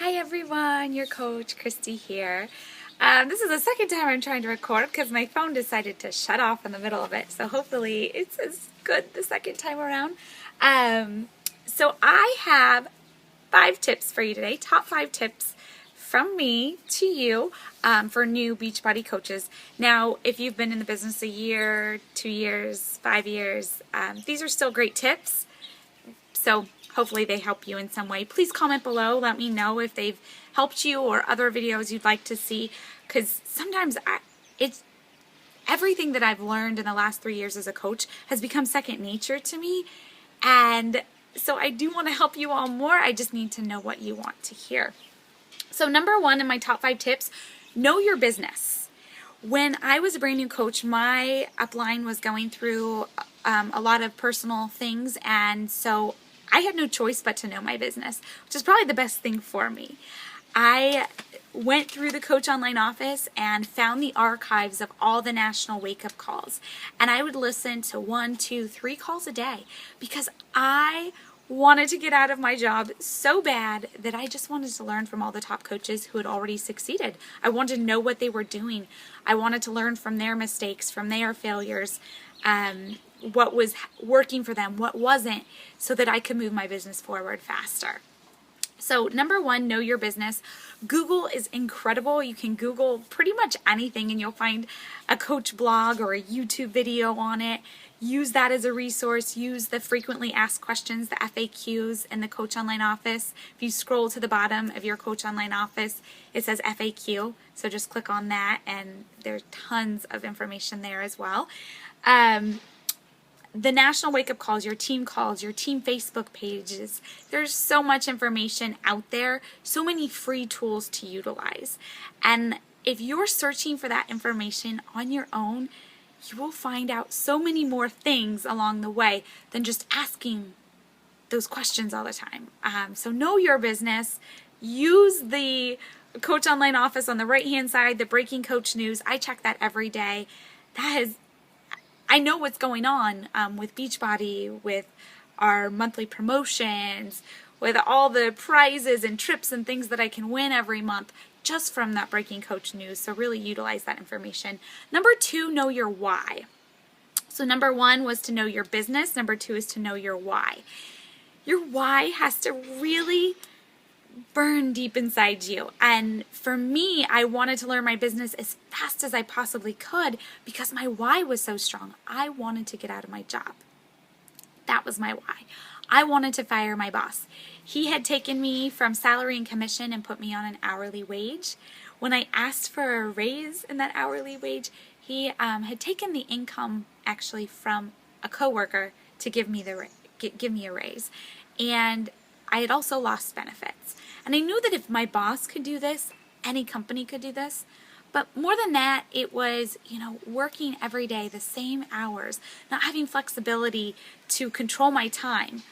Hi everyone, your coach Kristi here. This is the second time I'm trying to record because my phone decided to shut off in the middle of it. So hopefully it's as good the second time around. So I have 5 tips for you today, top 5 tips from me to you for new Beachbody coaches. Now, if you've been in the business a year, 2 years, 5 years, these are still great tips. So hopefully they help you in some way. Please comment below. Let me know if they've helped you or other videos you'd like to see, because sometimes it's everything that I've learned in the last 3 years as a coach has become second nature to me. And so I do want to help you all more. I just need to know what you want to hear. So number 1 in my top 5 tips, know your business. When I was a brand new coach, my upline was going through a lot of personal things, and so I had no choice but to know my business, which is probably the best thing for me. I went through the Coach Online office and found the archives of all the national wake-up calls, and I would listen to 1, 2, 3 calls a day because I wanted to get out of my job so bad that I just wanted to learn from all the top coaches who had already succeeded. I wanted to know what they were doing. I wanted to learn from their mistakes, from their failures, what was working for them, what wasn't, so that I could move my business forward faster. So number 1, know your business. Google is incredible. You can Google pretty much anything and you'll find a coach blog or a YouTube video on it. Use that as a resource. Use the frequently asked questions, the FAQs in the Coach Online office. If you scroll to the bottom of your Coach Online office, it says FAQ. So just click on that and there's tons of information there as well. The national wake-up calls, your team Facebook pages. There's so much information out there, so many free tools to utilize. And if you're searching for that information on your own, you will find out so many more things along the way than just asking those questions all the time. So know your business. Use the Coach Online office on the right-hand side, the Breaking Coach News. I check that every day. I know what's going on with Beachbody, with our monthly promotions, with all the prizes and trips and things that I can win every month just from that Breaking Coach News. So really utilize that information. Number 2, know your why. So number 1 was to know your business. Number 2 is to know your why. Your why has to really burn deep inside you. And for me, I wanted to learn my business as fast as I possibly could because my why was so strong. I wanted to get out of my job. That was my why. I wanted to fire my boss. He had taken me from salary and commission and put me on an hourly wage. When I asked for a raise in that hourly wage, he had taken the income actually from a coworker to give me a raise. And I had also lost benefits. And I knew that if my boss could do this, any company could do this. But more than that, it was, working every day, the same hours, not having flexibility to control my time.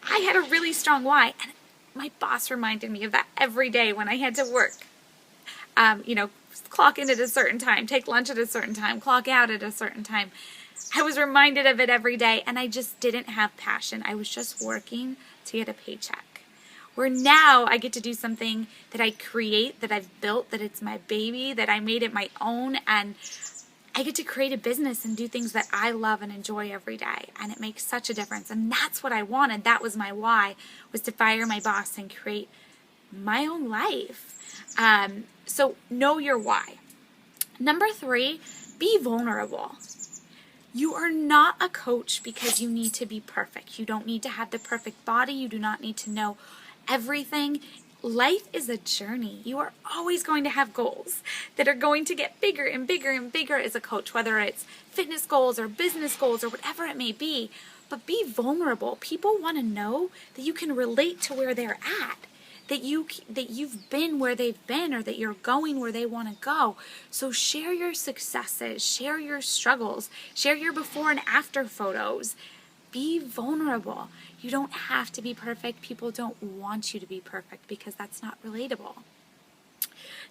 I had a really strong why, and my boss reminded me of that every day when I had to work. Clock in at a certain time, take lunch at a certain time, clock out at a certain time. I was reminded of it every day, and I just didn't have passion. I was just working to get a paycheck. Where now I get to do something that I create, that I've built, that it's my baby, that I made it my own, and I get to create a business and do things that I love and enjoy every day, and it makes such a difference. And that's what I wanted. That was my why, was to fire my boss and create my own life. So know your why. Number 3, be vulnerable. You are not a coach because you need to be perfect. You don't need to have the perfect body. You do not need to know everything. Life is a journey. You are always going to have goals that are going to get bigger and bigger and bigger as a coach, whether it's fitness goals or business goals or whatever it may be. But be vulnerable. People want to know that you can relate to where they're at, that you've been where they've been, or that you're going where they want to go. So share your successes, share your struggles, share your before and after photos. Be vulnerable. You don't have to be perfect. People don't want you to be perfect because that's not relatable.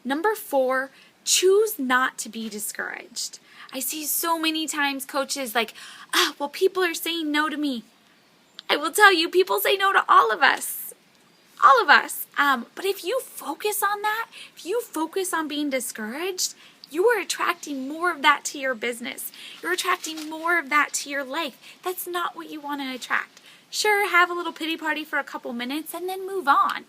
Number 4, choose not to be discouraged. I see so many times coaches like, people are saying no to me. I will tell you, people say no to all of us. All all of us. But if you focus on that, if you focus on being discouraged, you are attracting more of that to your business. You're attracting more of that to your life. That's not what you want to attract. Sure, have a little pity party for a couple minutes and then move on.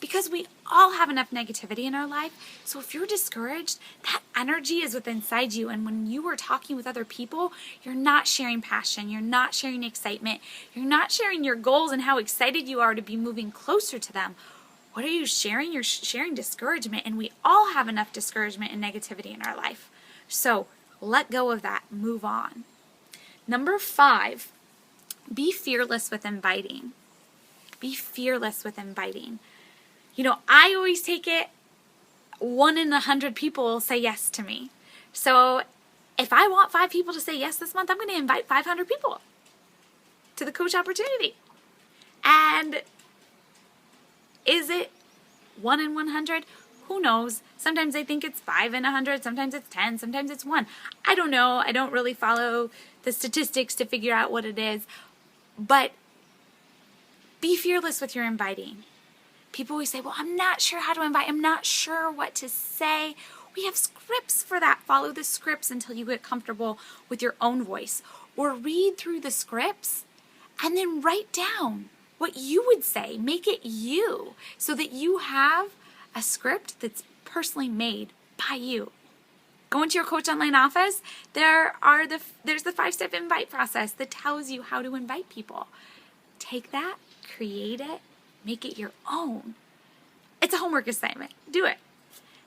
Because we all have enough negativity in our life. So if you're discouraged, that energy is within inside you. And when you are talking with other people, you're not sharing passion. You're not sharing excitement. You're not sharing your goals and how excited you are to be moving closer to them. What are you sharing? You're sharing discouragement. And we all have enough discouragement and negativity in our life. So let go of that. Move on. Number 5, be fearless with inviting. Be fearless with inviting. You know, I always take it 1 in 100 people will say yes to me. So if I want 5 people to say yes this month, I'm going to invite 500 people to the coach opportunity. And is it 1 in 100? Who knows? Sometimes I think it's 5 in 100. Sometimes it's 10. Sometimes it's 1. I don't know. I don't really follow the statistics to figure out what it is. But be fearless with your inviting. People always say, well, I'm not sure how to invite. I'm not sure what to say. We have scripts for that. Follow the scripts until you get comfortable with your own voice. Or read through the scripts and then write down what you would say. Make it you so that you have a script that's personally made by you. Go into your Coach Online office. There's the 5-step invite process that tells you how to invite people. Take that, create it, make it your own. It's a homework assignment. Do it.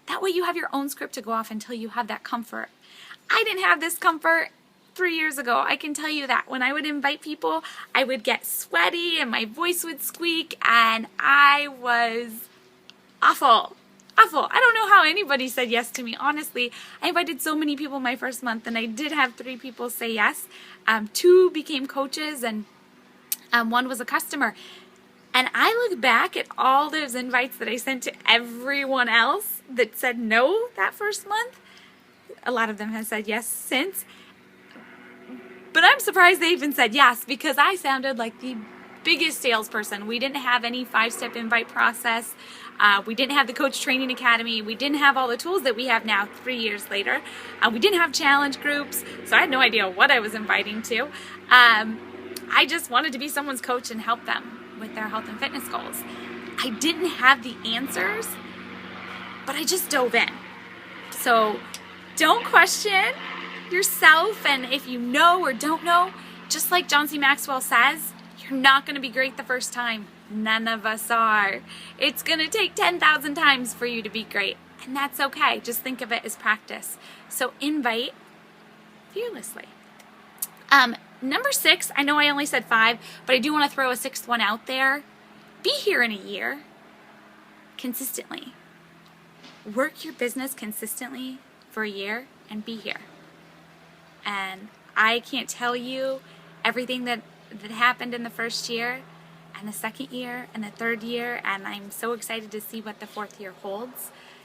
That way you have your own script to go off until you have that comfort. I didn't have this comfort 3 years ago. I can tell you that. When I would invite people, I would get sweaty and my voice would squeak and I was awful. Awful. I don't know how anybody said yes to me. Honestly, I invited so many people my first month and I did have 3 people say yes. 2 became coaches and 1 was a customer. And I look back at all those invites that I sent to everyone else that said no that first month. A lot of them have said yes since. But I'm surprised they even said yes because I sounded like the biggest salesperson. We didn't have any 5-step invite process. We didn't have the Coach Training Academy. We didn't have all the tools that we have now 3 years later. We didn't have challenge groups. So I had no idea what I was inviting to. I just wanted to be someone's coach and help them with their health and fitness goals. I didn't have the answers, but I just dove in. So don't question yourself, and if you know or don't know, just like John C. Maxwell says, you're not going to be great the first time. None of us are. It's going to take 10,000 times for you to be great, and that's okay. Just think of it as practice. So invite fearlessly. Number 6, I know I only said 5, but I do want to throw a 6th one out there. Be here in a year consistently. Work your business consistently for a year and be here. And I can't tell you everything that happened in the first year and the second year and the third year, and I'm so excited to see what the 4th year holds.